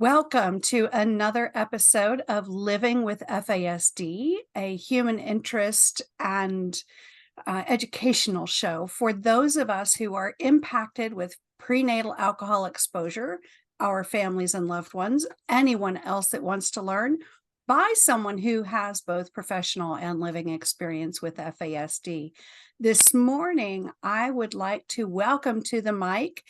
Welcome to another episode of Living with FASD, a human interest and educational show for those of us who are impacted with prenatal alcohol exposure, our families and loved ones, anyone else that wants to learn by someone who has both professional and living experience with FASD. This morning, I would like to welcome to the mic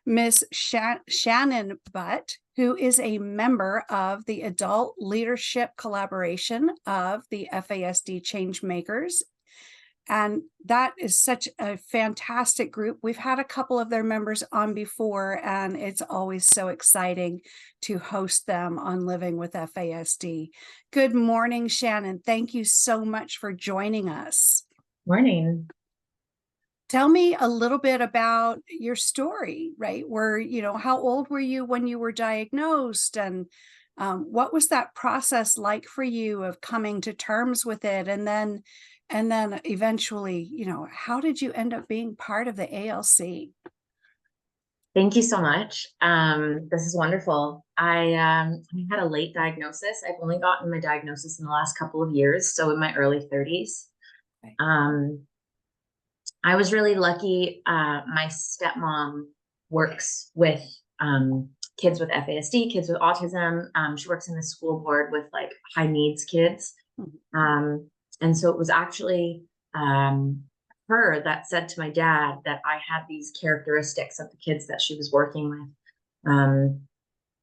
Miss Shannon Butt, who is a member of the Adult Leadership Collaboration of the FASD Changemakers. And that is such a fantastic group. We've had a couple of their members on before, and it's always so exciting to host them on Living with FASD. Good morning, Shannon. Thank you so much for joining us. Morning. Tell me a little bit about your story, right? How old were you when you were diagnosed, and what was that process like for you of coming to terms with it? And then eventually, how did you end up being part of the ALC? Thank you so much. This is wonderful. I had a late diagnosis. I've only gotten my diagnosis in the last couple of years, so in my early 30s. Okay. I was really lucky. My stepmom works with kids with FASD, kids with autism. She works in the school board with like high needs kids. And so it was actually her that said to my dad that I had these characteristics of the kids that she was working with.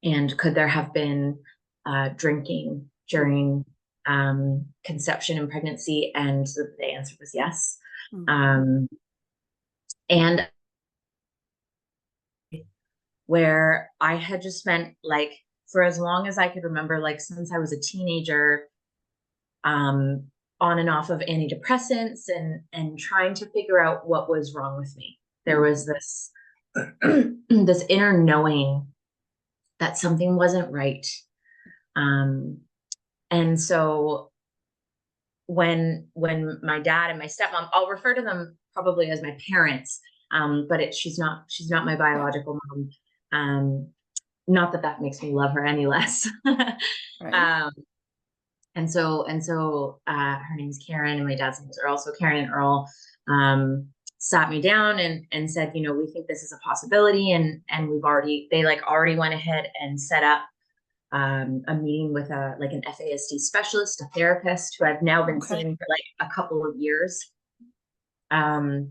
And could there have been drinking during conception and pregnancy? And the answer was yes. And where I had just spent like for as long as I could remember, like since I was a teenager, on and off of antidepressants and trying to figure out what was wrong with me. There was this this inner knowing that something wasn't right. And so when my dad and my stepmom, I'll refer to them probably as my parents, but she's not my biological mom. Not that makes me love her any less. Right. And so her name's Karen, and my dad's names are also Karen and Earl. Sat me down and said, we think this is a possibility, and they already went ahead and set up a meeting with an FASD specialist, a therapist who I've now been seeing for like a couple of years. And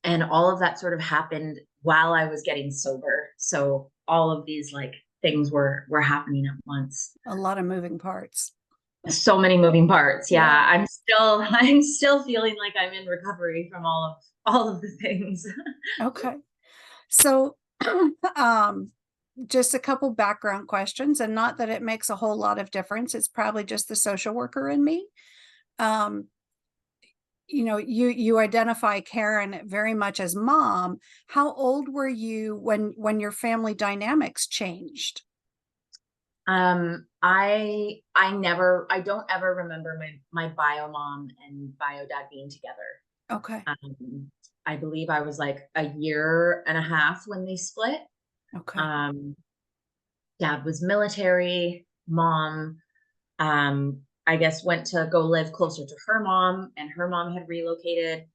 all of that sort of happened while I was getting sober. So all of these like things were happening at once. A lot of moving parts. So many moving parts. Yeah. I'm still feeling like I'm in recovery from all of the things. Okay. So, just a couple background questions, and not that it makes a whole lot of difference. It's probably just the social worker in me. You identify Karen very much as mom. How old were you when your family dynamics changed? I don't ever remember my bio mom and bio dad being together. Okay. I believe I was like a year and a half when they split. Okay. Dad was military. Mom, I guess went to go live closer to her mom, and her mom had relocated.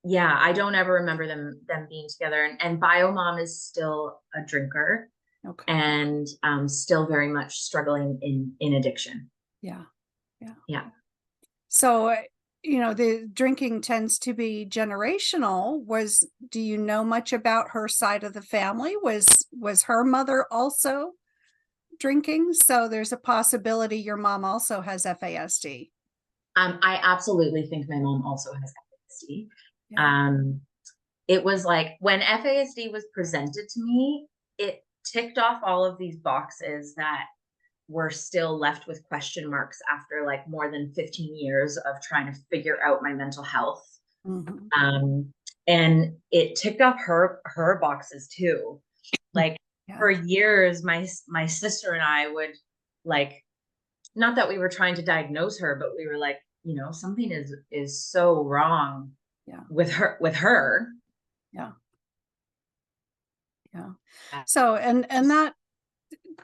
Yeah, I don't ever remember them being together. And bio mom is still a drinker. Okay. And still very much struggling in addiction. Yeah. So, the drinking tends to be generational. Do you know much about her side of the family? Was her mother also drinking? So there's a possibility your mom also has FASD. I absolutely think my mom also has FASD. Yeah. It was like when FASD was presented to me, it ticked off all of these boxes that were still left with question marks after like more than 15 years of trying to figure out my mental health. Mm-hmm. And it ticked off her boxes too. Like for years, my sister and I would like, not that we were trying to diagnose her, but we were like, something is so wrong with her. Yeah. Yeah. Uh, So, and that,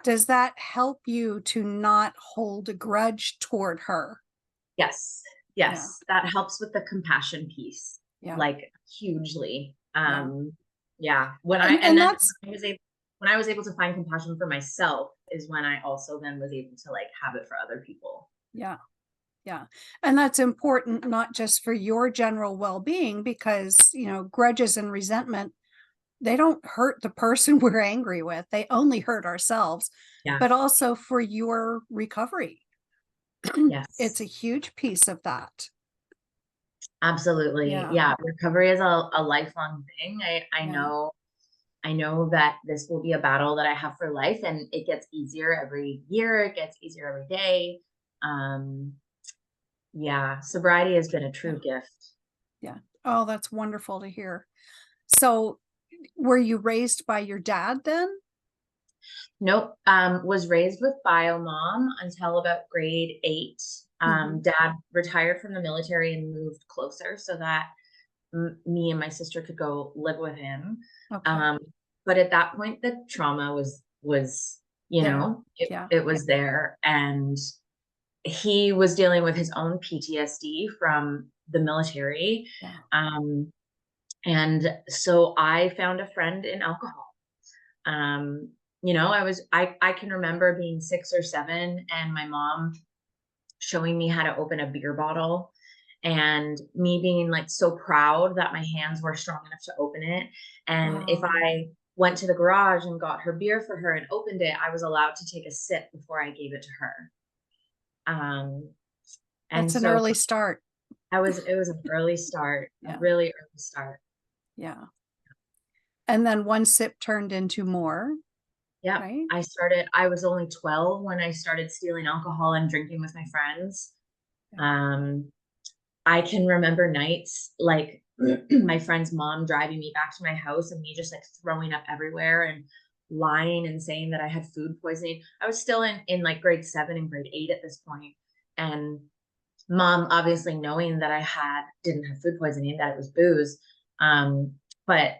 does that help you to not hold a grudge toward her? Yes, Yeah. yes, that helps with the compassion piece, Yeah. like, hugely. Yeah. Yeah, when I and And then that's, when I was able to find compassion for myself is when I also then was able to, like, have it for other people. yeah. Yeah. And that's important, not just for your general well-being, because, grudges and resentment, they don't hurt the person we're angry with. They only hurt ourselves, Yeah, but also for your recovery. It's yes, a huge piece of that. absolutely. Yeah. Yeah, recovery is a lifelong thing. Yeah. I know that this will be a battle that I have for life, and it gets easier every year, it gets easier every day. Um, yeah, sobriety has been a Yeah. true gift. Yeah. Oh, that's wonderful to hear. So, were you raised by your dad then? Nope. Was raised with bio mom until about grade 8. Hmm. Dad retired from the military and moved closer so that me and my sister could go live with him. Okay. Um, but at that point, the trauma was There. it, Yeah. it was there, and he was dealing with his own PTSD from the military. Yeah. Um, and so I found a friend in alcohol. I can remember being 6 or 7 and my mom showing me how to open a beer bottle and me being like so proud that my hands were strong enough to open it. And if Wow. I went to the garage and got her beer for her and opened it, I was allowed to take a sip before I gave it to her. Um, and That's an so early start. it was an early start, a Yeah. really early start. Yeah. And then one sip turned into more, Yep. right? I was only 12 when I started stealing alcohol and drinking with my friends. Yeah. Um, I can remember nights like my friend's mom driving me back to my house and me just like throwing up everywhere and lying and saying that I had food poisoning. I was still in like grade 7 and grade 8 at this point. And mom obviously knowing that I didn't have food poisoning, that it was booze. Um, but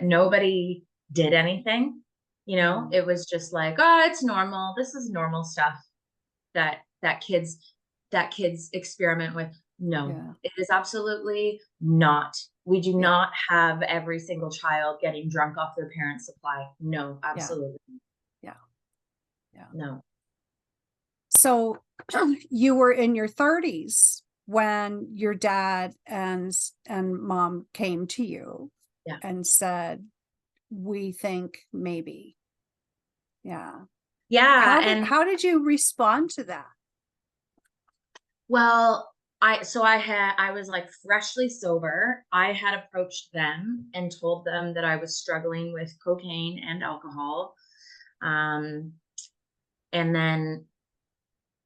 nobody did anything. Yeah. It was just like, oh, it's normal. This is normal stuff that kids experiment with. No, Yeah. it is absolutely not. We do Yeah. not have every single child getting drunk off their parents' supply. No, Yeah. absolutely Yeah. Yeah. no. So you were in your 30s when your dad and mom came to you Yeah. and said, "We think maybe." Yeah. Yeah, and How did you respond to that? well, I was like freshly sober. I had approached them and told them that I was struggling with cocaine and alcohol. Um, and then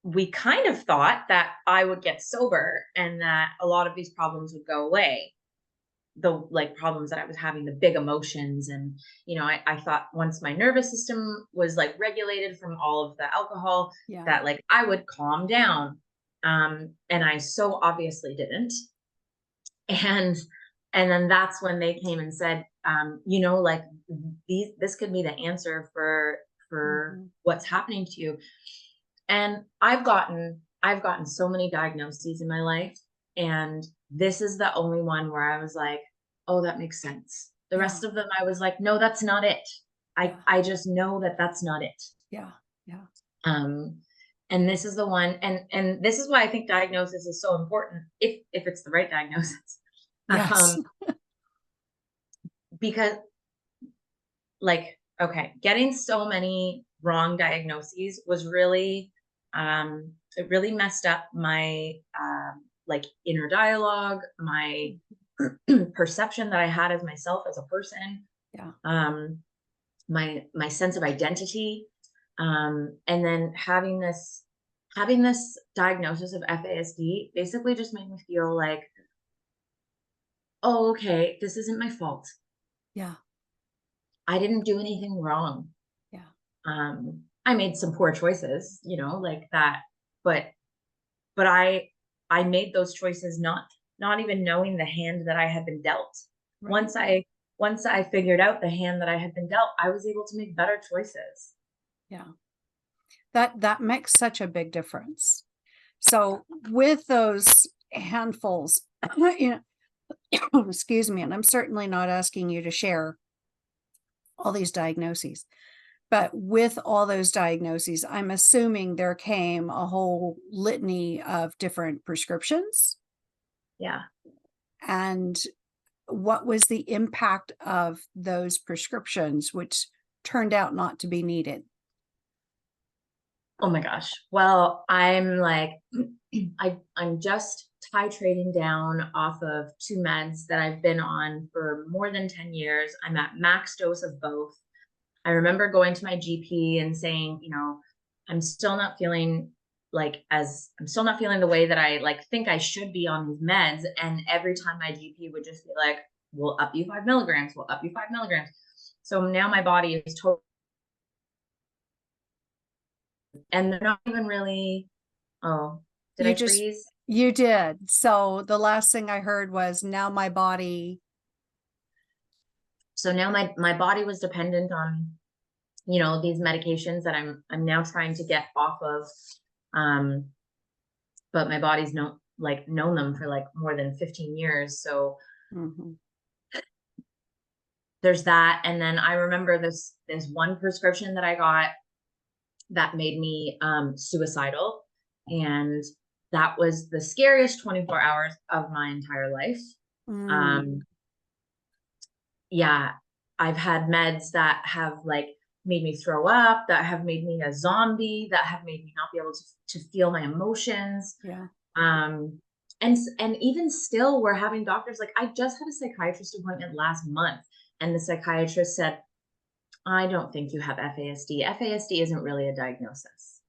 we kind of thought that I would get sober and that a lot of these problems would go away. The like problems that I was having, the big emotions. And, I thought once my nervous system was like regulated from all of the alcohol, Yeah. that like I would calm down. And I so obviously didn't. And then that's when they came and said, like this could be the answer for Hmm. what's happening to you. And I've gotten so many diagnoses in my life, and this is the only one where I was like, "Oh, that makes sense." The Yeah. rest of them I was like, "No, that's not it." I Yeah. I just know that that's not it. Yeah. Yeah. Um and this is the one, and this is why I think diagnosis is so important if it's the right diagnosis. Yes. Um because like, okay, getting so many wrong diagnoses was really it really messed up my like inner dialogue, my perception that I had as myself as a person, Yeah. um my sense of identity. And then having this diagnosis of FASD basically just made me feel like, oh, okay, this isn't my fault. Yeah. I didn't do anything wrong. Yeah. I made some poor choices, like that, but I made those choices not even knowing the hand that I had been dealt. Right. Once I once I figured out the hand that I had been dealt, I was able to make better choices. Yeah. That makes such a big difference. So with those handfuls, you know, excuse me, and I'm certainly not asking you to share all these diagnoses, but with all those diagnoses, I'm assuming there came a whole litany of different prescriptions. Yeah. And what was the impact of those prescriptions, which turned out not to be needed? Oh my gosh. Well, I'm like, I'm just titrating down off of 2 meds that I've been on for more than 10 years. I'm at max dose of both. I remember going to my GP and saying, I'm still not feeling I'm still not feeling the way that I think I should be on these meds. And every time my GP would just be like, we'll up you 5 mg, we'll up you 5 mg. So now my body is totally, and they're not even really, oh, did You I just, freeze? you did. So the last thing I heard was now my body. So now my body was dependent on, these medications that I'm now trying to get off of. But my body's known them for more than 15 years. So Mhm. there's that. And then I remember there's one prescription that I got that made me suicidal. And that was the scariest 24 hours of my entire life. Mm, Um, yeah, I've had meds that have made me throw up, that have made me a zombie, that have made me not be able to feel my emotions. yeah. Um, and even still, we're having doctors, I just had a psychiatrist appointment last month, and the psychiatrist said, I don't think you have FASD. FASD isn't really a diagnosis.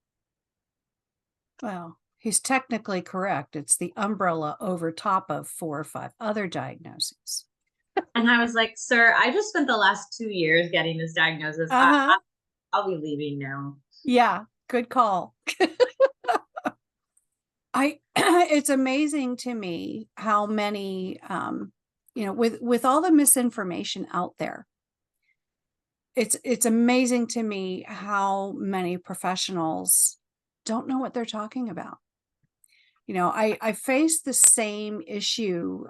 Well, he's technically correct. It's the umbrella over top of 4 or 5 other diagnoses. And I was like, sir, I just spent the last 2 years getting this diagnosis. Uh-huh. I'll be leaving now. Yeah, good call. It's amazing to me how many, with all the misinformation out there, it's amazing to me how many professionals don't know what they're talking about. I face the same issue,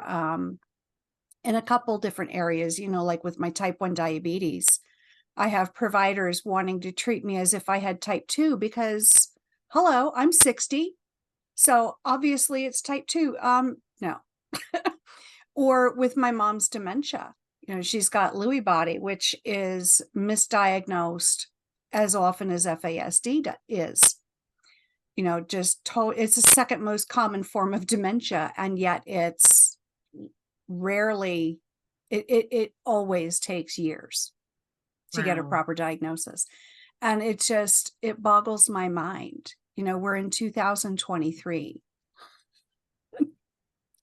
in a couple different areas, like with my type 1 diabetes. I have providers wanting to treat me as if I had type 2 because, hello, I'm 60. So obviously it's type 2. No. Or with my mom's dementia, she's got Lewy body, which is misdiagnosed as often as FASD is. It's the second most common form of dementia, and yet it's rarely, it always takes years to get a Wow. proper diagnosis. And it boggles my mind. We're in 2023.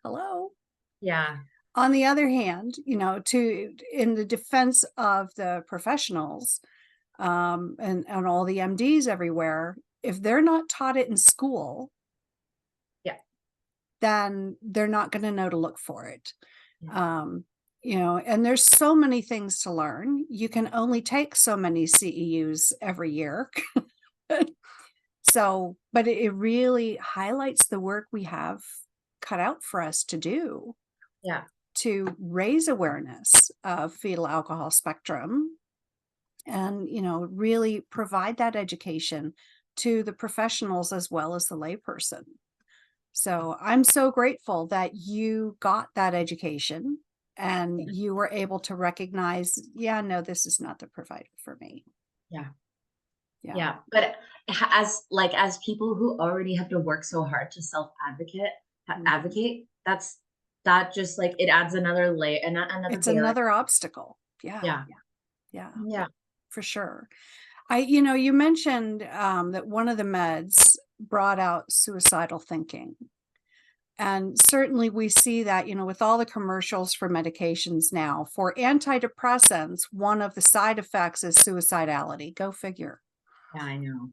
Hello. Yeah. On the other hand, in the defense of the professionals, and all the MDs everywhere, if they're not taught it in school, Yeah. then they're not going to know to look for it. Yeah. And there's so many things to learn. You can only take so many CEUs every year. So, but it really highlights the work we have cut out for us to do Yeah. to raise awareness of fetal alcohol spectrum and, really provide that education to the professionals as well as the layperson. So I'm so grateful that you got that education and you were able to recognize, yeah, no, this is not the provider for me. Yeah. Yeah. Yeah. But as people who already have to work so hard to advocate, that just it adds another layer and another It's barrier. another obstacle. Yeah. Yeah. Yeah, Yeah. for sure. You mentioned that one of the meds brought out suicidal thinking. And certainly we see that, with all the commercials for medications now for antidepressants, one of the side effects is suicidality. Go figure. Yeah, I know.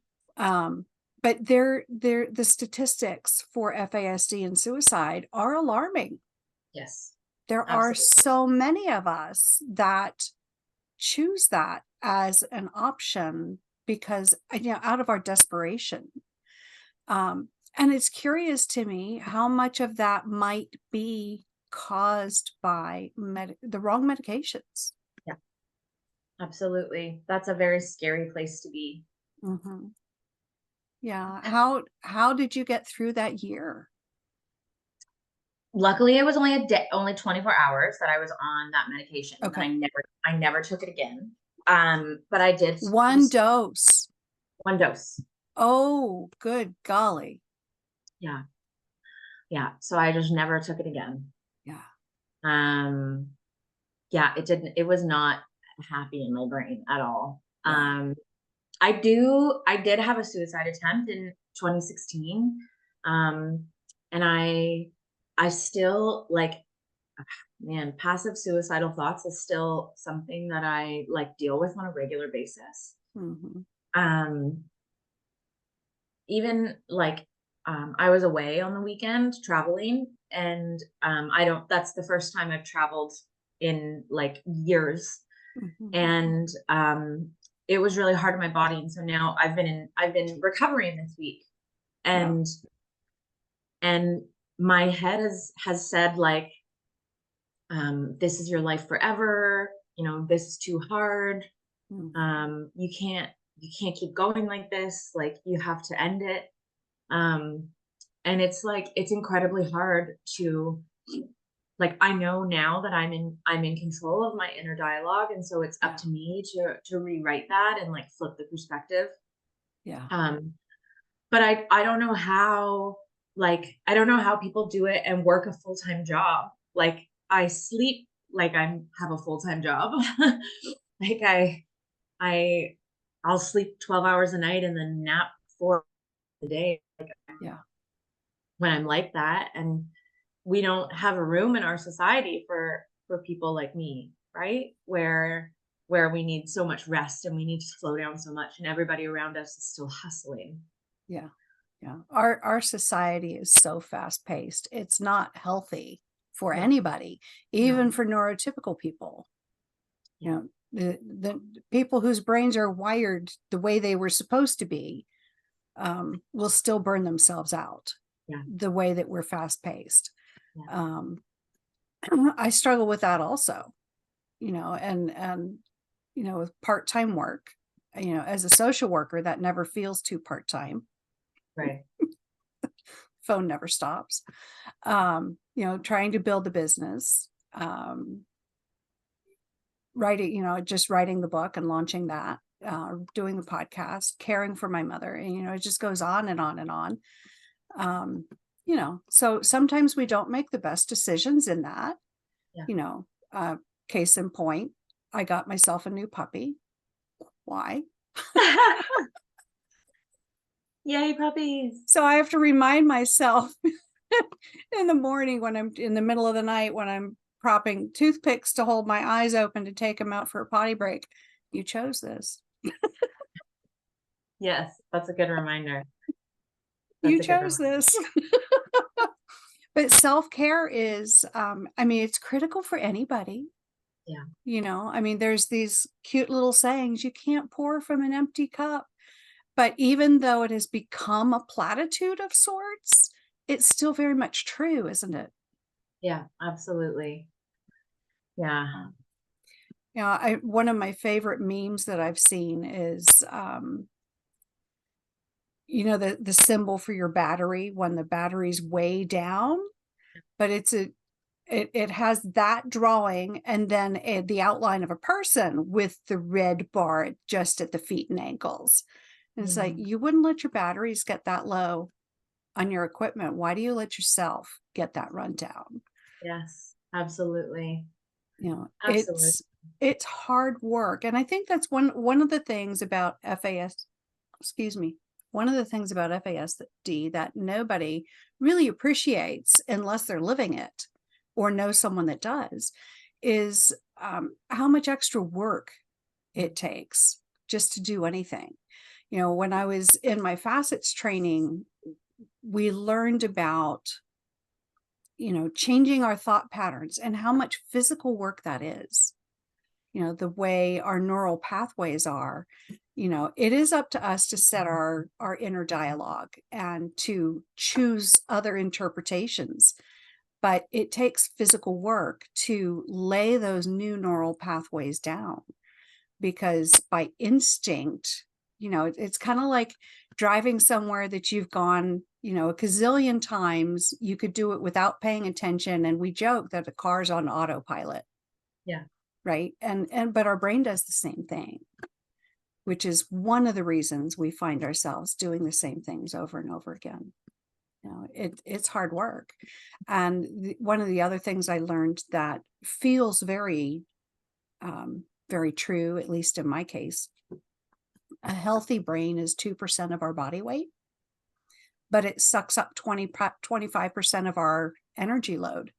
But the statistics for FASD and suicide are alarming. Yes. there are Absolutely. so many of us that choose that as an option because, out of our desperation. Um, and it's curious to me how much of that might be caused by the wrong medications. Yeah, absolutely. That's a very scary place to be. Hmm. Yeah. How did you get through that year? Luckily, it was only a day, only 24 hours that I was on that medication, and then Okay. I never took it again. But I did One dose. one dose. Oh, good golly. Yeah, yeah. So I just never took it again. Yeah. Um, yeah, it didn't. It was not happy in my brain at all. Yeah. I did have a suicide attempt in 2016. Um, and I still like, man, passive suicidal thoughts is still something that I like deal with on a regular basis. Hmm. Um, even like, I was away on the weekend traveling, and that's the first time I've traveled in like years. Hmm. And it was really hard on my body. And so now I've been recovering this week, Yeah. and and my head has said like, this is your life forever, this is too hard. Hmm. You can't keep going like this, like you have to end it. um and it's like it's incredibly hard to, like, I know now that I'm in control of my inner dialogue, and so it's up Yeah. to me to rewrite that and like flip the perspective. Yeah. um but I don't know how, like, I don't know how people do it and work a full-time job. Like, I sleep like I have a full-time job. Like, I I'll sleep 12 hours a night and then nap 4 a day Yeah. when I'm like that. And we don't have a room in our society for people like me, right? Where we need so much rest and we need to slow down so much, and everybody around us is still hustling. Yeah. Yeah. Our society is so fast paced. It's not healthy for Yeah. anybody, even No. for neurotypical people. You Yeah. know, the people whose brains are wired the way they were supposed to be, will still burn themselves out Yeah. the way that we're fast paced. Yeah. Um, I struggle with that also, and with part time work, as a social worker, that never feels too part time. Right. Phone never stops. Trying to build a business, writing, just writing the book and launching that, doing the podcast, caring for my mother, and it just goes on and on and on. Um, so sometimes we don't make the best decisions in that, Yeah. you know, uh, case in point, I got myself a new puppy. Why? Yay, puppies. So I have to remind myself in the morning when I'm in the middle of the night when I'm propping toothpicks to hold my eyes open to take them out for a potty break. You chose this. Yes, that's a good reminder. You That's a good chose reminder. this. But self-care is, it's critical for anybody. Yeah. There's these cute little sayings, you can't pour from an empty cup. But even though it has become a platitude of sorts, it's still very much true, isn't it? Yeah, absolutely. Yeah. One of my favorite memes that I've seen is, the symbol for your battery when the battery's way down, but it has that drawing and then the outline of a person with the red bar just at the feet and ankles. And it's like, Mhm. you wouldn't let your batteries get that low on your equipment. Why do you let yourself get that rundown? Yes, absolutely. You know, Absolutely. it's hard work. And I think that's one of the things about excuse me, one of the things about FASD that nobody really appreciates unless they're living it or know someone that does is, how much extra work it takes just to do anything. When I was in my facets training, we learned about changing our thought patterns and how much physical work that is. The way our neural pathways are, it is up to us to set our inner dialogue and to choose other interpretations. But it takes physical work to lay those new neural pathways down, because by instinct, it's kind of like driving somewhere that you've gone, a gazillion times. You could do it without paying attention. And we joke that the car's on autopilot. Yeah. Right. But our brain does the same thing, which is one of the reasons we find ourselves doing the same things over and over again. It's hard work. And one of the other things I learned that feels very, very true, at least in my case, a healthy brain is 2% of our body weight, but it sucks up 25% of our energy load.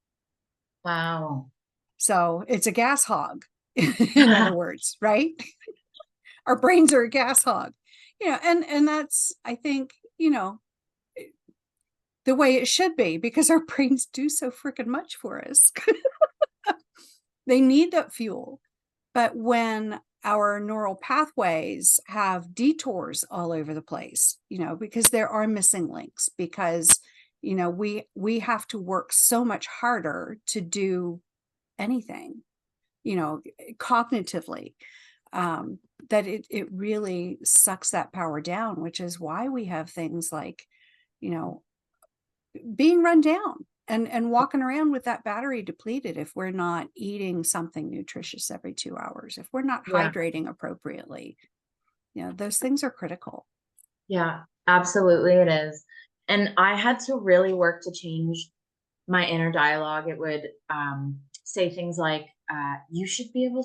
Wow. So it's a gas hog, in other words, right? Our brains are a gas hog, and that's, I think, the way it should be, because our brains do so freaking much for us. They need that fuel. But when our neural pathways have detours all over the place, because there are missing links, because, we have to work so much harder to do anything, cognitively, that it really sucks that power down, which is why we have things like, being run down and walking around with that battery depleted if we're not eating something nutritious every 2 hours, if we're not hydrating appropriately. Those things are critical. Yeah, absolutely it is. And I had to really work to change my inner dialogue. It would say things like, you should be able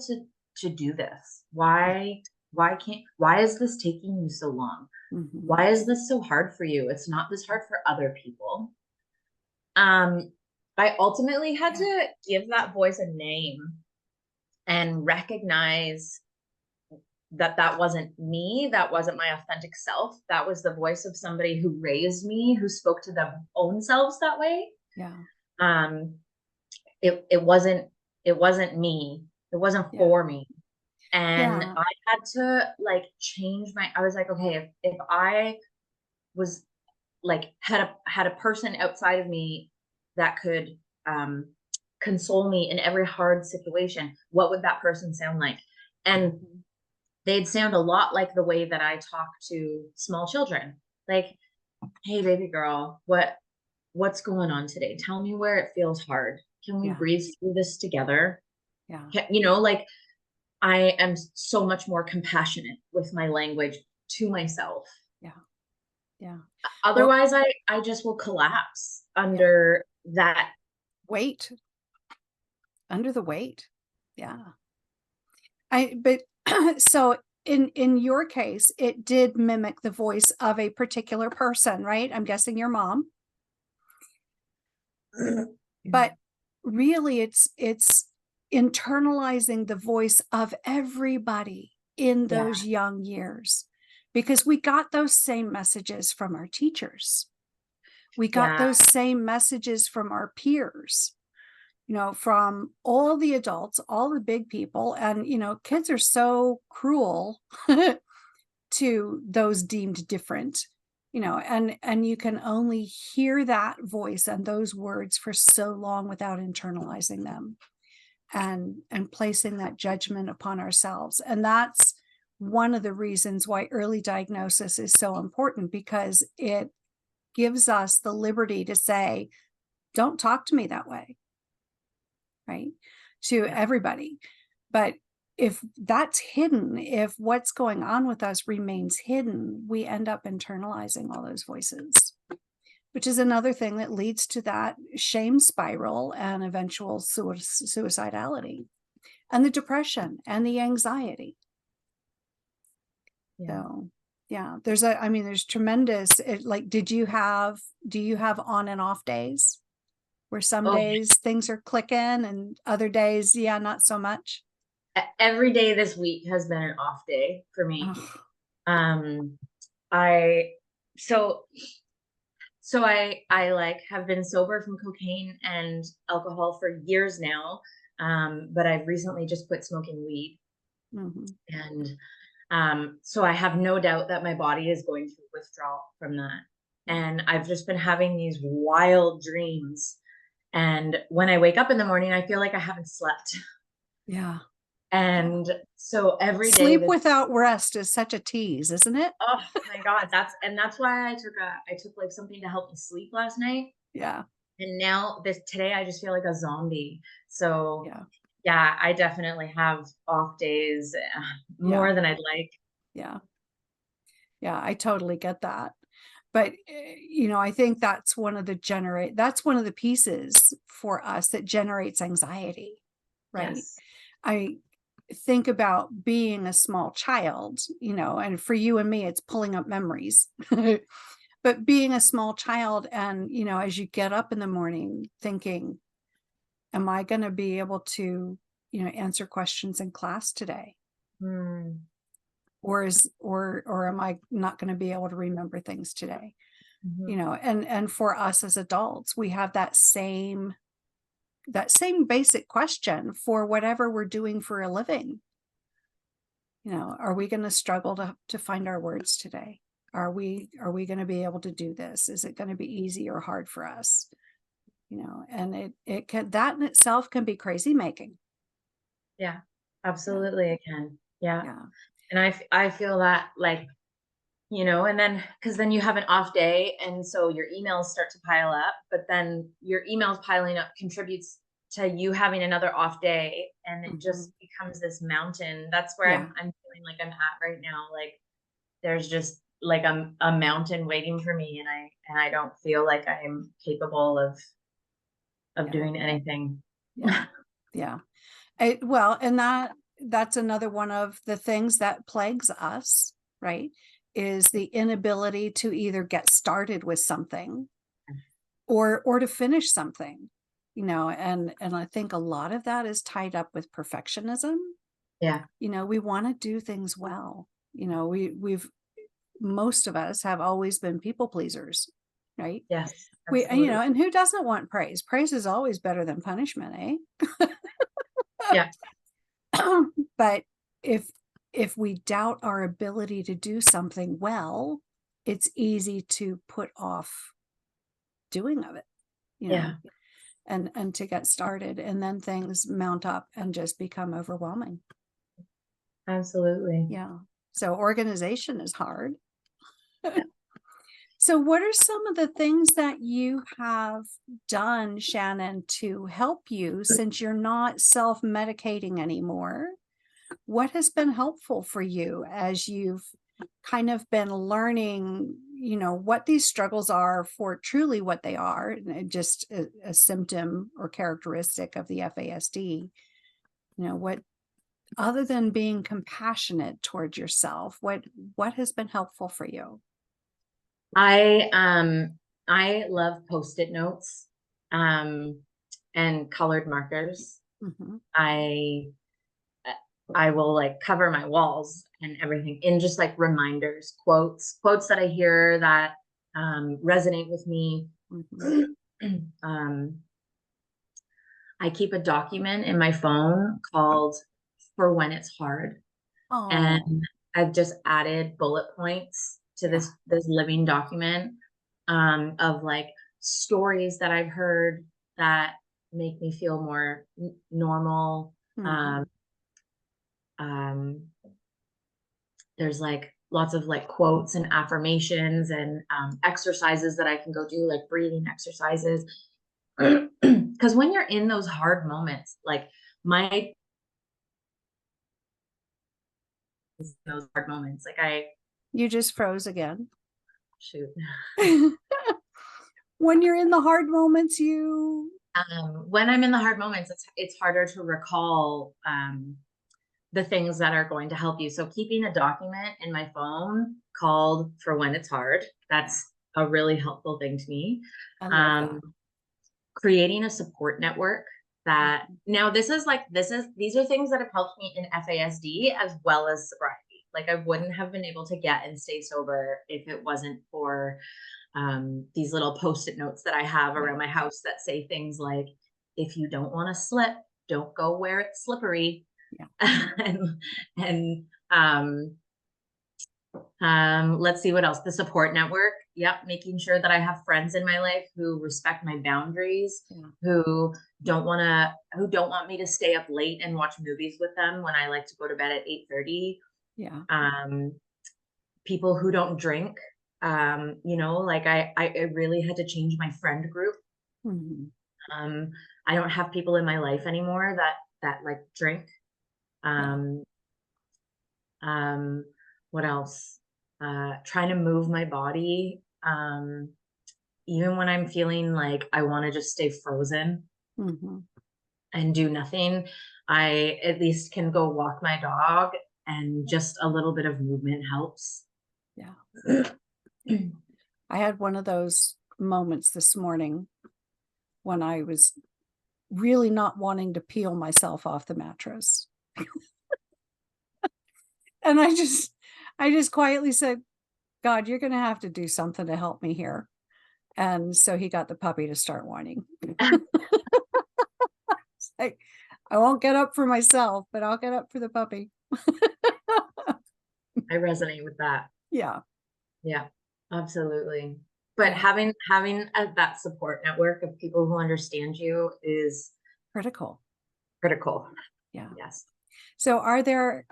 to do this. Why is this taking you so long? Mm-hmm. Why is this so hard for you? It's not this hard for other people. I ultimately had to give that voice a name and recognize that wasn't me. That wasn't my authentic self. That was the voice of somebody who raised me, who spoke to their own selves that way. Yeah. It wasn't me. It wasn't for me. And I had to change I was like, okay, if I was had a person outside of me that could console me in every hard situation, what would that person sound like? And they'd sound a lot like the way that I talk to small children. Like, hey, baby girl, what's going on today? Tell me where it feels hard. Can we breathe through this together? Yeah. I am so much more compassionate with my language to myself. Yeah. Yeah. Otherwise, I just will collapse under that weight. Under the weight. Yeah. But so in your case, it did mimic the voice of a particular person, right? I'm guessing your mom. But really, it's internalizing the voice of everybody in those young years, because we got those same messages from our teachers. We got those same messages from our peers, from all the adults, all the big people. And, kids are so cruel to those deemed different, and you can only hear that voice and those words for so long without internalizing them and placing that judgment upon ourselves. And that's one of the reasons why early diagnosis is so important, because it gives us the liberty to say, don't talk to me that way, right? To everybody. But if that's hidden, if what's going on with us remains hidden, we end up internalizing all those voices, which is another thing that leads to that shame spiral and eventual suicidality and the depression and the anxiety. So there's tremendous, do you have on and off days where some days things are clicking and other days, not so much? Every day this week has been an off day for me. So So I like have been sober from cocaine and alcohol for years now. But I've recently just quit smoking weed. Mhm. And so I have no doubt that my body is going through withdrawal from that. And I've just been having these wild dreams. And when I wake up in the morning, I feel like I haven't slept. Yeah. And so every day Sleep this, without rest is such a tease, isn't it? oh my God, that's why I took like something to help me sleep last night. Yeah. And now today I just feel like a zombie. So Yeah. yeah, I definitely have off days, Yeah. more than I'd like. Yeah. Yeah. I totally get that. But, I think that's that's one of the pieces for us that generates anxiety, right? Yes. I think about being a small child, and for you and me, it's pulling up memories. But being a small child and, as you get up in the morning thinking, am I going to be able to, answer questions in class today? Hmm. Or am I not going to be able to remember things today? Mhm. And for us as adults, we have that same basic question for whatever we're doing for a living. Are we going to struggle to find our words today? Are we going to be able to do this? Is it going to be easy or hard for us? And it can, that in itself can be crazy making. Yeah, Yeah. absolutely it can. Yeah. Yeah. And I feel that like, and then because then you have an off day, and so your emails start to pile up, but then your emails piling up contributes to you having another off day, and it Mhm. just becomes this mountain. That's where Yeah. I'm feeling like I'm at right now. Like there's just like a mountain waiting for me, and I don't feel like I'm capable of Yeah. doing anything. Yeah. Yeah. Well, and that's another one of the things that plagues us, right? Is the inability to either get started with something or to finish something. And I think a lot of that is tied up with perfectionism. Yeah. We want to do things well. We've most of us have always been people pleasers, right? Yes, And absolutely. and who doesn't want praise? Praise is always better than punishment, eh? Yeah. But if we doubt our ability to do something well, it's easy to put off doing of it, you Yeah, know, and to get started, and then things mount up and just become overwhelming. absolutely. Yeah. So organization is hard. Yeah. So what are some of the things that you have done, Shannon, to help you since you're not self-medicating anymore? What has been helpful for you as you've kind of been learning, what these struggles are for truly what they are, and just a symptom or characteristic of the FASD? What other than being compassionate towards yourself, what has been helpful for you? I love post-it notes um and colored markers. Hmm. I I will like cover my walls and everything in just like reminders, quotes that I hear that resonate with me. Hmm. um I keep a document in my phone called For When It's Hard. Oh, And I've just added bullet points to yeah. this living document of like stories that I've heard that make me feel more normal. Hmm. Um, um, there's like lots of like quotes and affirmations and exercises that I can go do, like breathing exercises. Because when you're in those hard moments, like my those hard moments, like I You just froze again. shoot. When you're in the hard moments, you When I'm in the hard moments, it's harder to recall the things that are going to help you. So keeping a document in my phone called For When It's Hard, Yeah, that's a really helpful thing to me. I love Um, that. Creating a support network that Mhm. now these are things that have helped me in FASD as well as sobriety. Like I Yeah. wouldn't have been able to get and stay sober if it wasn't for these little Post-it notes that I have around my house that say things like, if you don't want to slip, don't go where it's slippery. Yeah. and let's see what else. The support network. Yep. Making sure that I have friends in my life who respect my boundaries, who don't want me to stay up late and watch movies with them when I like to go to bed at 8:30. Yeah. People who don't drink. Like I really had to change my friend group. Mm-hmm. I don't have people in my life anymore that like drink. What else? Trying to move my body. Even when I'm feeling like I want to just stay frozen and do nothing, I at least can go walk my dog, and just a little bit of movement helps. Yeah. I had one of those moments this morning when I was really not wanting to peel myself off the mattress. And I just quietly said, God, you're going to have to do something to help me here. And so he got the puppy to start whining. Like, I won't get up for myself, but I'll get up for the puppy. I resonate with that. Yeah. Yeah, absolutely. But having that support network of people who understand you is critical. Yeah. Yes. So are there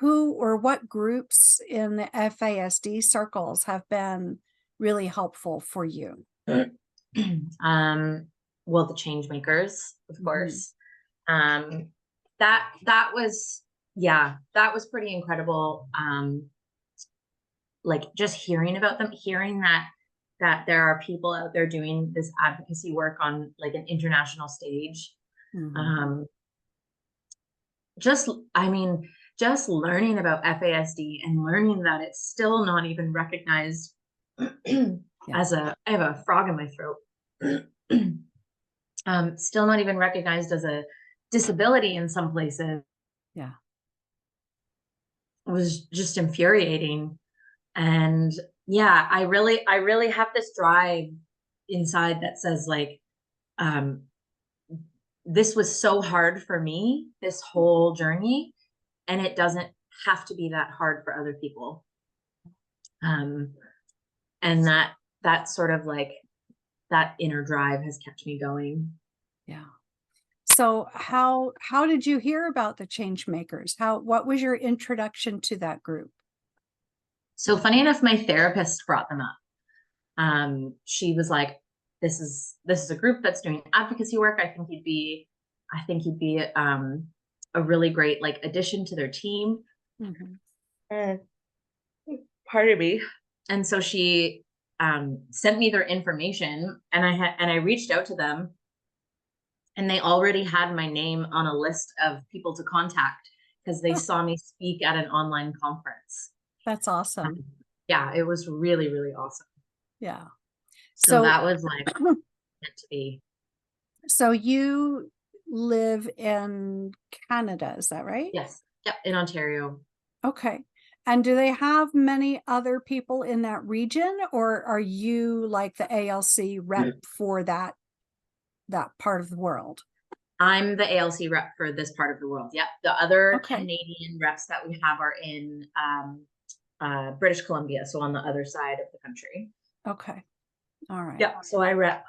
who or what groups in the FASD circles have been really helpful for you? Well, the Changemakers, of course. That was pretty incredible. Like just hearing about them, hearing that there are people out there doing this advocacy work on like an international stage. Just learning about FASD and learning that it's still not even recognized as I have a frog in my throat. Still not even recognized as a disability in some places. Yeah. It was just infuriating. And yeah, I really have this drive inside that says like, this was so hard for me, this whole journey, and it doesn't have to be that hard for other people. And that sort of like that inner drive has kept me going. Yeah. So how did you hear about the Changemakers? What was your introduction to that group? So funny enough, my therapist brought them up. She was like, this is a group that's doing advocacy work. I think you'd be a really great like addition to their team. Pardon me. And so she sent me their information, and I reached out to them, and they already had my name on a list of people to contact because they saw me speak at an online conference. That's awesome. Yeah, it was really, really awesome. Yeah. So that was like meant to be. So you live in Canada, is that right? Yes. Yep, in Ontario. Okay. And do they have many other people in that region, or are you like the ALC rep for that part of the world? I'm the ALC rep for this part of the world. Yep. The other Canadian reps that we have are in British Columbia, so on the other side of the country. Okay. All right. Yep. So I rep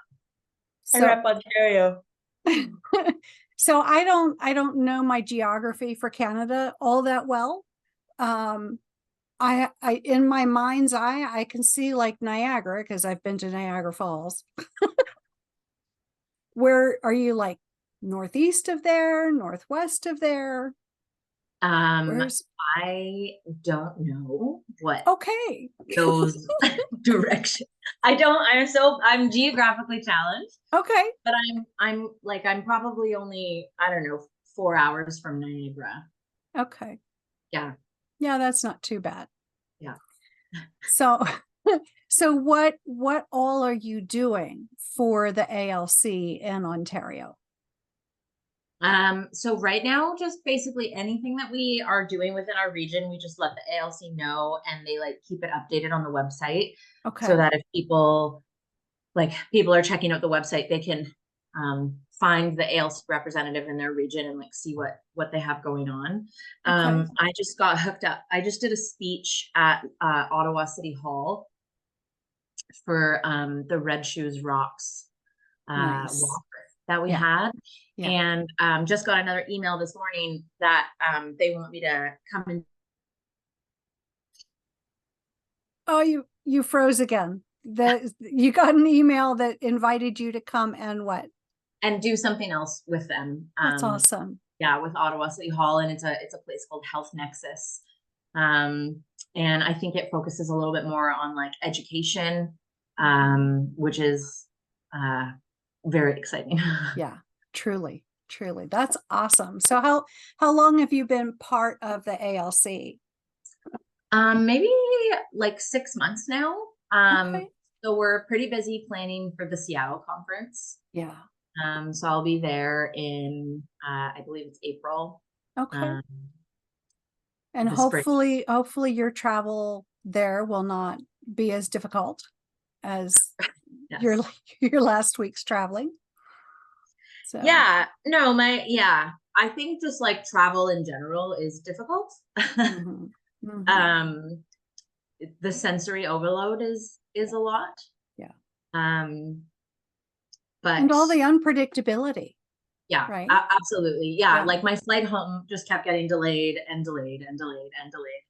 Ontario. So I don't know my geography for Canada all that well. I in my mind's eye, I can see like Niagara because I've been to Niagara Falls. Where are you, like northeast of there, northwest of there? I don't know what those directions. I'm geographically challenged. Okay. But I'm probably only, I don't know, 4 hours from Niagara. Okay. Yeah. Yeah, that's not too bad. Yeah. So what all are you doing for the ALC in Ontario? So right now, just basically anything that we are doing within our region, we just let the ALC know, and they like keep it updated on the website so Okay. that if people are checking out the website, they can find the ALC representative in their region and like see what they have going on. Okay. I just got hooked up. I just did a speech at Ottawa City Hall for the Red Shoes Rocks Nice. walk that we Yeah. had. Yeah. And just got another email this morning that they want me to come Oh, you froze again. You got an email that invited you to come and what? and do something else with them. That's awesome. Yeah, with Ottawa City Hall, and it's a place called Health Nexus. And I think it focuses a little bit more on like education, which is very exciting. Yeah, truly, truly. That's awesome. So how long have you been part of the ALC? Maybe like 6 months now. Okay. So we're pretty busy planning for the Seattle conference. Yeah. So I'll be there in I believe it's April. Okay. Um, And the spring. hopefully your travel there will not be as difficult as your Yes. your last week's traveling. So Yeah. No, I think just like travel in general is difficult. mhm, mhm, um the sensory overload is a lot. yeah. Um And but all the unpredictability, yeah, right? absolutely. Yeah, Yeah. like my flight home just kept getting delayed and delayed and delayed and delayed.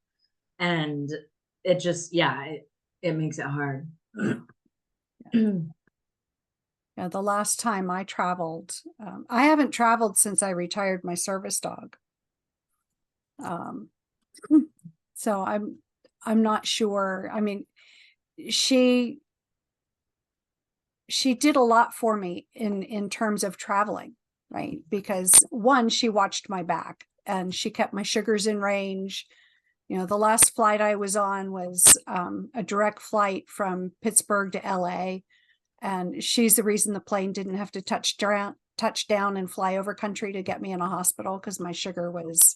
And it just, it makes it hard. Yeah. Yeah, the last time I traveled, I haven't traveled since I retired my service dog. Um, so I'm not sure. I mean, she did a lot for me in terms of traveling, right? Because one, she watched my back and she kept my sugars in range. You know, the last flight I was on was a direct flight from Pittsburgh to LA. And she's the reason the plane didn't have to touch down and fly over country to get me in a hospital because my sugar was,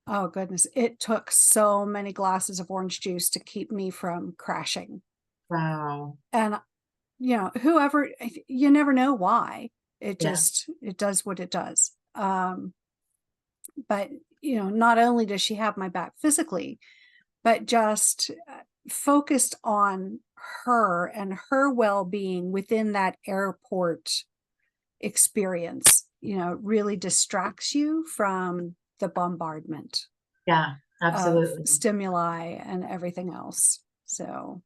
oh goodness, it took so many glasses of orange juice to keep me from crashing. Wow. And you know, whoever, you never know why. It Yeah. just, it does what it does. But you know, not only does she have my back physically, but just focused on her and her well-being within that airport experience, you know, really distracts you from the bombardment Yeah, of absolutely. stimuli and everything else. So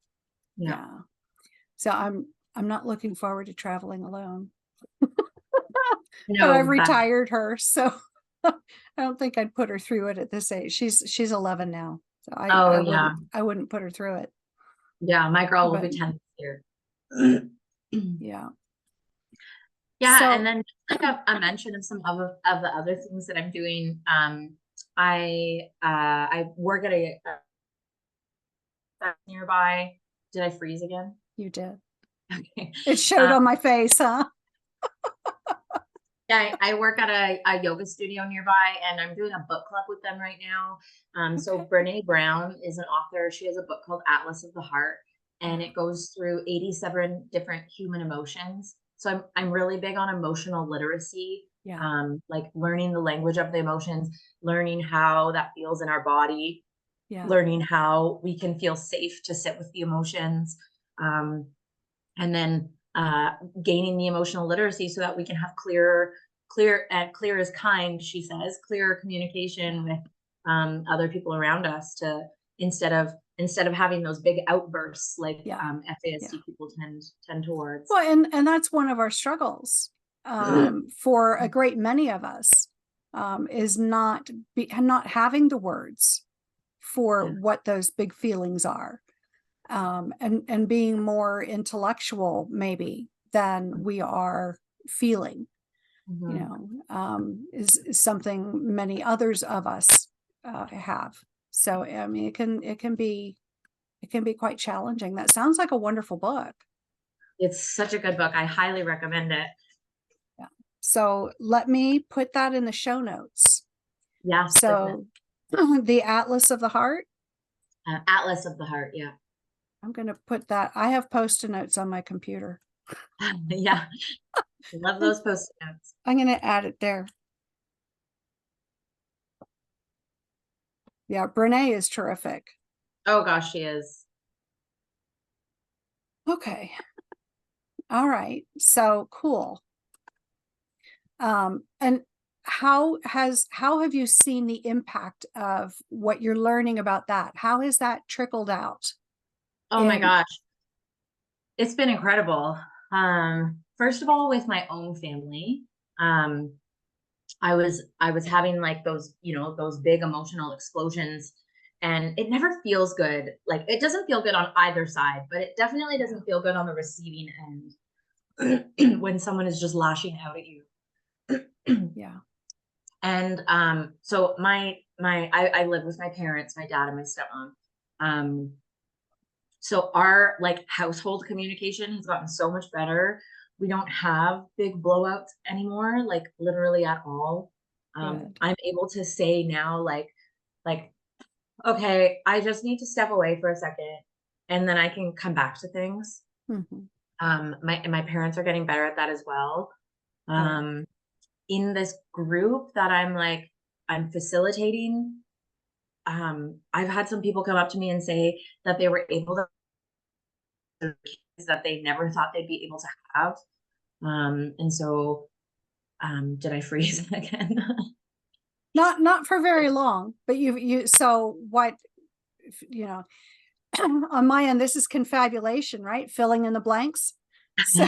Yeah. yeah. So I'm not looking forward to traveling alone. But I've No, retired her, so I don't think I'd put her through it at this age. She's 11 now. So oh yeah. I wouldn't put her through it. Yeah, my girl will But be 10 this year. yeah. Yeah, and So then like a mention of some of the other things that I'm doing. I work at a nearby. Did I freeze again? you did. Okay. It showed on my face, huh? Yeah, I work at a yoga studio nearby, and I'm doing a book club with them right now. So Okay. Brene Brown is an author. She has a book called Atlas of the Heart, and it goes through 87 different human emotions. So I'm really big on emotional literacy, Yeah. like learning the language of the emotions, learning how that feels in our body, Yeah. learning how we can feel safe to sit with the emotions, and then gaining the emotional literacy so that we can have clear as kind, she says, clearer communication with other people around us, to instead of having those big outbursts like Yeah. FASD Yeah. people tend towards. Well, and that's one of our struggles for a great many of us, is not having the words for Yeah. what those big feelings are, and being more intellectual maybe than we are feeling. You know, is something many others of us have. So I mean, it can be quite challenging. That sounds like a wonderful book. It's such a good book. I highly recommend it. Yeah. So let me put that in the show notes. Yeah. So the Atlas of the Heart. Atlas of the Heart. Yeah. I'm going to put that. I have Post-it notes on my computer. Yeah. Love those post-it notes. I'm going to add it there. Yeah, Brene is terrific. Oh gosh, she is. Okay. All right. So cool. And how have you seen the impact of what you're learning about that? How has that trickled out? Oh my gosh. It's been incredible. First of all, with my own family, I was having like those, those big emotional explosions, and it never feels good. Like it doesn't feel good on either side, but it definitely doesn't feel good on the receiving end when someone is just lashing out at you. Yeah. And so I live with my parents, my dad and my stepmom. So our like household communication has gotten so much better. We don't have big blowouts anymore, like literally at all. I'm able to say now, like, okay, I just need to step away for a second, and then I can come back to things. My parents are getting better at that as well. In this group that I'm facilitating, I've had some people come up to me and say that they were able to kids that they never thought they'd be able to have. And so, did I freeze again? Not for very long, but so what, on my end, this is confabulation, right? Filling in the blanks. So,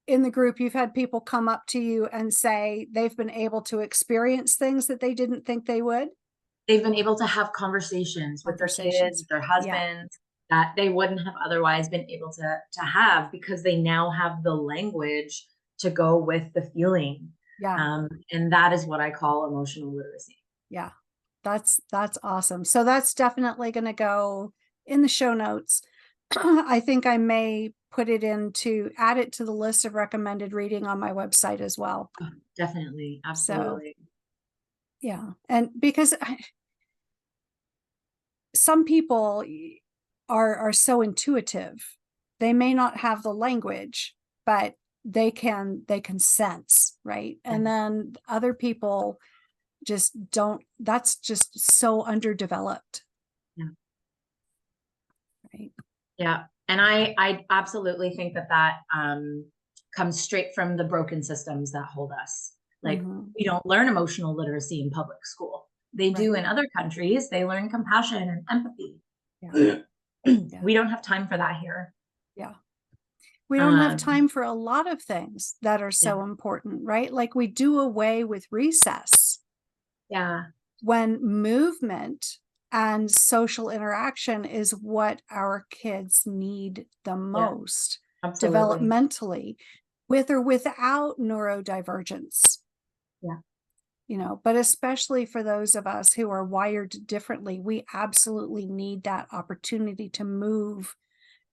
in the group, you've had people come up to you and say they've been able to experience things that they didn't think they would. They've been able to have conversations with their kids, their husbands, that they wouldn't have otherwise been able to have, because they now have the language to go with the feeling. And that is what I call emotional literacy. Yeah, that's awesome. So that's definitely going to go in the show notes. I think I may add it to the list of recommended reading on my website as well. Oh, definitely. Absolutely. So, yeah. And because some people are so intuitive, they may not have the language, but they can sense, right? And then other people just don't. That's just so underdeveloped. Yeah. Right. Yeah. And I absolutely think that comes straight from the broken systems that hold us. Like we don't learn emotional literacy in public school. They do in other countries. They learn compassion and empathy. Yeah. We don't have time for that here. Yeah. We don't have time for a lot of things that are so important, right? Like we do away with recess. Yeah. When movement and social interaction is what our kids need the most, developmentally, with or without neurodivergence. Yeah. But especially for those of us who are wired differently, we absolutely need that opportunity to move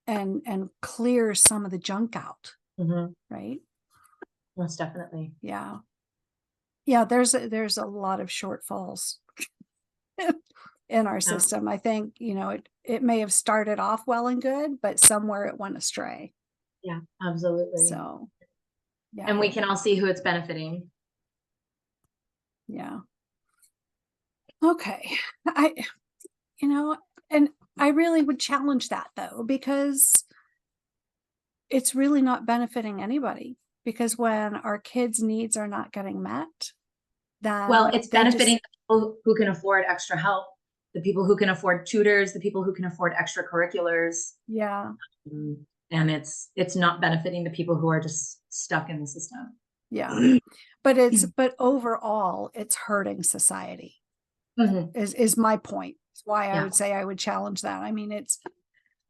and clear some of the junk out. Right. Most definitely. Yeah. Yeah. There's a lot of shortfalls in our system. I think, it may have started off well and good, but somewhere it went astray. Yeah, absolutely. So, yeah. And we can all see who it's benefiting. Yeah. Okay. And I really would challenge that though, because it's really not benefiting anybody, because when our kids' needs are not getting met, then it's benefiting people who can afford extra help, the people who can afford tutors, the people who can afford extracurriculars. Yeah. And it's not benefiting the people who are just stuck in the system. Yeah. But overall, it's hurting society. Is my point. It's why I would say I would challenge that. I mean, it's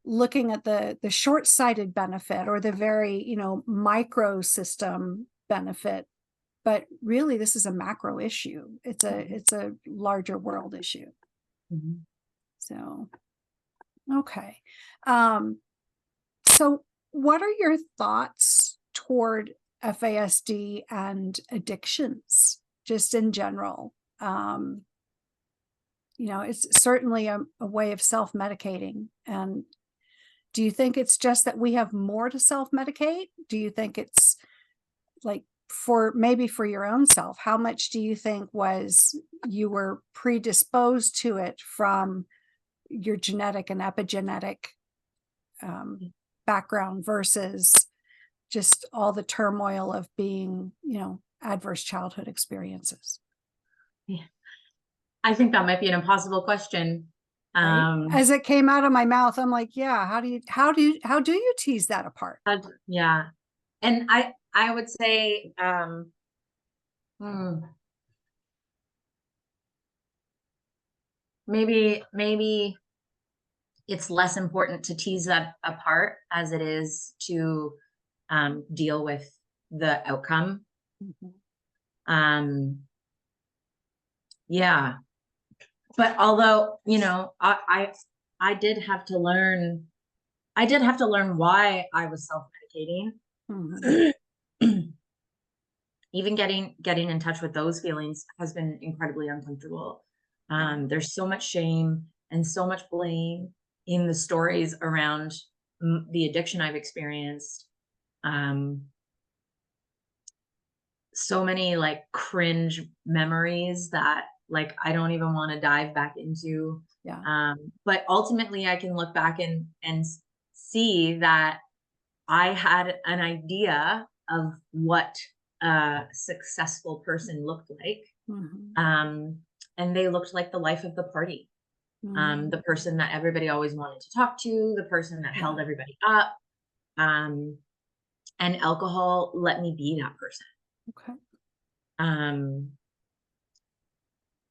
looking at the short-sighted benefit, or the very, micro system benefit, but really this is a macro issue. It's a larger world issue. So, okay. So what are your thoughts toward FASD and addictions, just in general? It's certainly a way of self-medicating. And do you think it's just that we have more to self-medicate? Do you think it's like, for your own self, how much do you think was you were predisposed to it from your genetic and epigenetic background versus just all the turmoil of being, adverse childhood experiences? Yeah. I think that might be an impossible question. Right? As it came out of my mouth, I'm like, yeah, how do you tease that apart? Yeah. And I would say, maybe it's less important to tease that apart as it is to deal with the outcome. Mm-hmm. Yeah. But although, I did have to learn why I was self-medicating. Mm-hmm. Even getting in touch with those feelings has been incredibly uncomfortable. There's so much shame and so much blame in the stories around the addiction I've experienced. So many like cringe memories that like I don't even want to dive back into. Yeah. But ultimately I can look back and see that I had an idea of what a successful person looked like. Mm-hmm. And they looked like the life of the party. Mm-hmm. The person that everybody always wanted to talk to, the person that held everybody up. And alcohol let me be that person. Okay.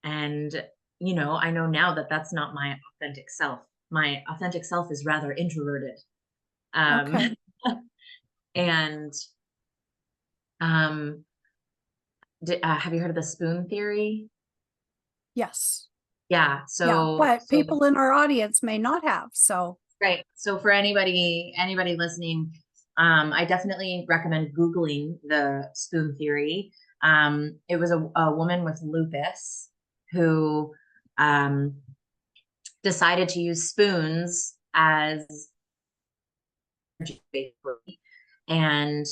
And, I know now that that's not my authentic self. My authentic self is rather introverted. Okay. And have you heard of the spoon theory? Yes. Yeah. Yeah, but people in our audience may not have. So right. So for anybody listening, I definitely recommend Googling the spoon theory. It was a woman with lupus who decided to use spoons as basically, and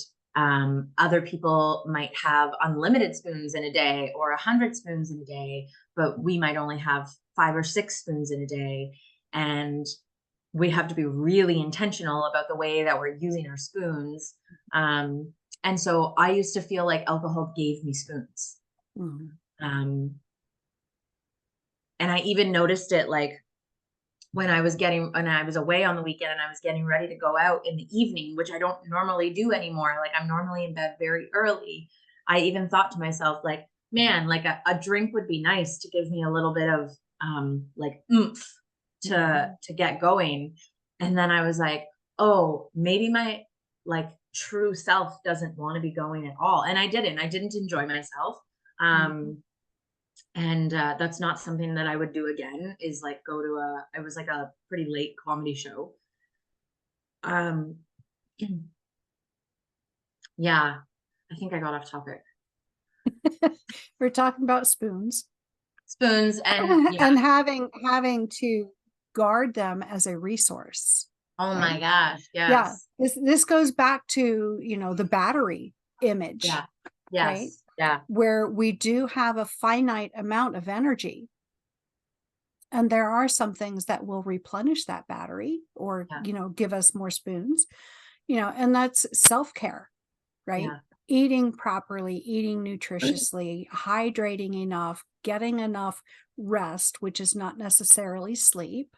other people might have unlimited spoons in a day or 100 spoons in a day, but we might only have 5 or 6 spoons in a day. And we have to be really intentional about the way that we're using our spoons. And so I used to feel like alcohol gave me spoons. And I even noticed it like when I was away on the weekend and I was getting ready to go out in the evening, which I don't normally do anymore. Like I'm normally in bed very early. I even thought to myself, like, man, like a drink would be nice to give me a little bit of like oomph to get going. And then I was like, oh, maybe my like true self doesn't want to be going at all. And I didn't enjoy myself. And that's not something that I would do again, is like go to it was like a pretty late comedy show. Yeah, I think I got off topic. We're talking about spoons. Spoons and and having to guard them as a resource. Oh my gosh, Yeah. yes. This goes back to, the battery image. Yeah. Yes. Right? Yeah. Where we do have a finite amount of energy. And there are some things that will replenish that battery or, give us more spoons, and that's self-care, right? Yeah. Eating properly, eating nutritiously, hydrating enough, getting enough rest, which is not necessarily sleep.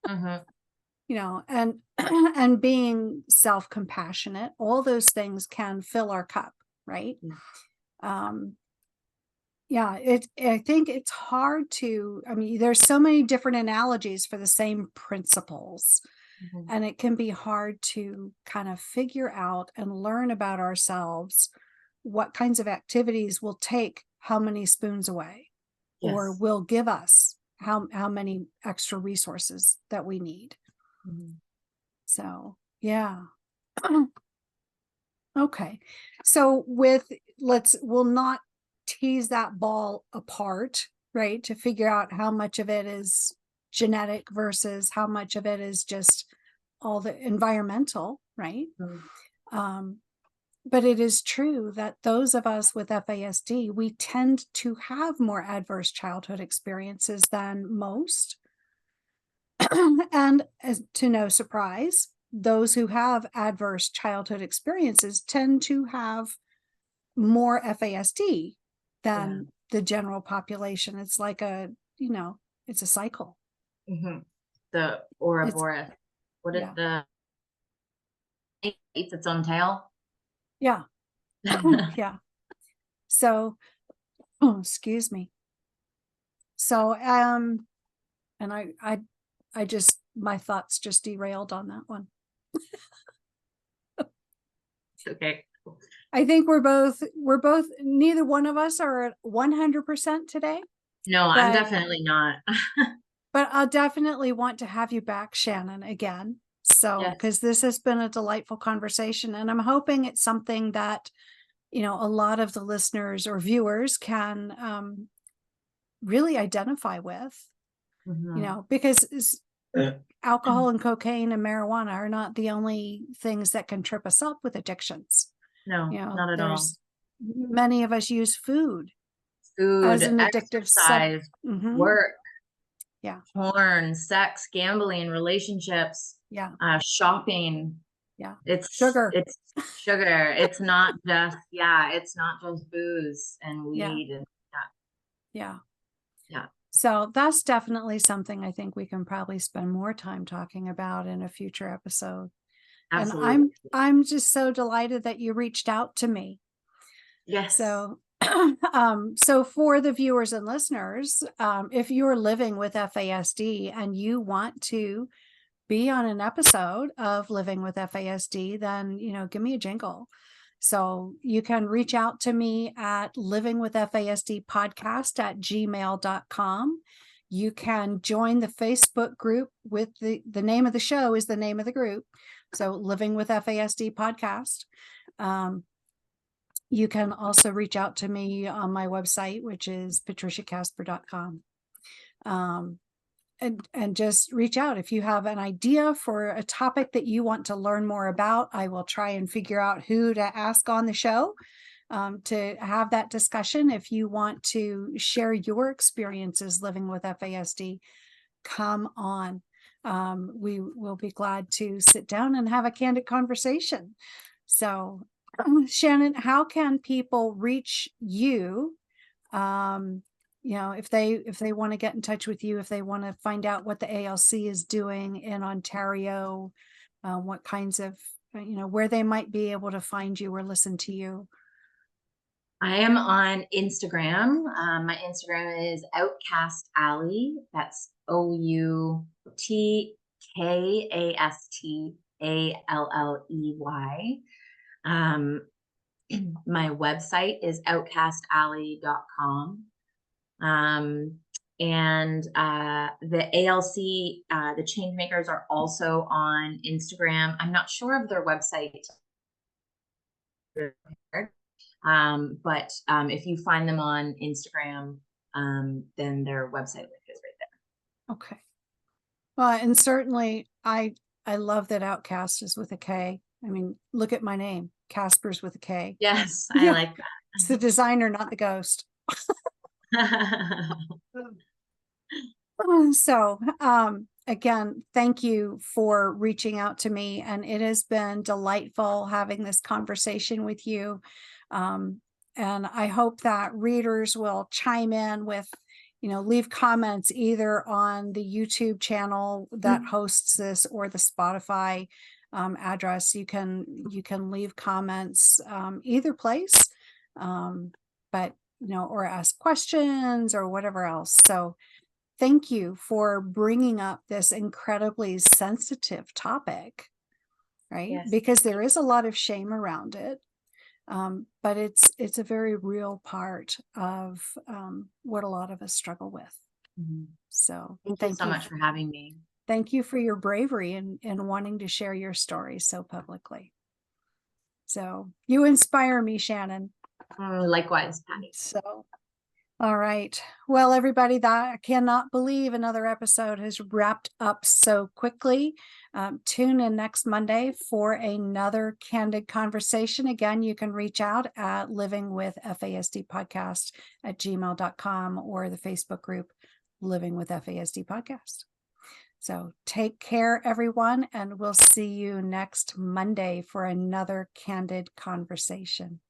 And and being self-compassionate, all those things can fill our cup, right? I think it's hard to, there's so many different analogies for the same principles. And it can be hard to kind of figure out and learn about ourselves, what kinds of activities will take how many spoons away, or will give us how many extra resources that we need. So Yeah. Okay. So we'll not tease that ball apart, right? To figure out how much of it is genetic versus how much of it is just all the environmental, right? Mm. Um, but it is true that those of us with FASD, we tend to have more adverse childhood experiences than most. And as to no surprise, those who have adverse childhood experiences tend to have more FASD Yeah. than the general population. It's like it's a cycle. The It's Ouroboros. What is yeah, the eats its own tail? yeah, yeah. So, excuse me. So, and I just my thoughts just derailed on that one. Okay. I think we're both neither one of us are at 100% today, No, I'm but definitely not. I'll definitely want to have you back, Shannon, again. So, Yes. because this has been a delightful conversation, and I'm hoping it's something that, a lot of the listeners or viewers can really identify with, because alcohol and cocaine and marijuana are not the only things that can trip us up with addictions. No, not at all. There's many of us use food as Food, an addictive exercise, Mhm. work, Yeah, porn, sex, gambling, relationships, yeah, shopping. yeah. It's Sugar. it's sugar. It's not just booze and Yeah, weed and yeah. yeah, So that's definitely something I think we can probably spend more time talking about in a future episode. And absolutely. I'm just so delighted that you reached out to me. Yes. So so for the viewers and listeners, if you're living with FASD and you want to be on an episode of Living with FASD, then, give me a jingle. So you can reach out to me at livingwithfasdpodcast@gmail.com. You can join the Facebook group with the name of the show is the name of the group. So Living with FASD podcast. You can also reach out to me on my website, which is patriciacasper.com. And just reach out if you have an idea for a topic that you want to learn more about. I will try and figure out who to ask on the show to have that discussion. If you want to share your experiences living with FASD, come on. We will be glad to sit down and have a candid conversation. So, Shannon, how can people reach you? If they want to get in touch with you, if they want to find out what the ALC is doing in Ontario, what kinds of, where they might be able to find you or listen to you. I am on Instagram. My Instagram is Outcast Alley. That's OUTKASTALLEY. My website is outcastalley.com. And the ALC, the Changemakers are also on Instagram. I'm not sure of their website. But if you find them on Instagram, then their website link is right there. Okay. Well, and certainly I love that Outcast is with a K. I mean, look at my name. Casper's with a K. Yes, I Yeah. like It's the designer, not the ghost. that. So, again, thank you for reaching out to me. And it has been delightful having this conversation with you. And I hope that readers will chime in with, leave comments either on the YouTube channel that hosts this or the Spotify address. You can leave comments either place, but or ask questions or whatever else. So thank you for bringing up this incredibly sensitive topic, right? Yes. Because there is a lot of shame around it. But it's a very real part of what a lot of us struggle with. Mhm. So Thank you so much for having me. thank you for your bravery in wanting to share your story so publicly. So you inspire me, Shannon. Likewise, Patty. So, all right. Well, everybody, that I cannot believe another episode has wrapped up so quickly. Tune in next Monday for another Candid Conversation. Again, you can reach out at livingwithfasdpodcast@gmail.com or the Facebook group Living with FASD Podcast. So take care, everyone, and we'll see you next Monday for another Candid Conversation.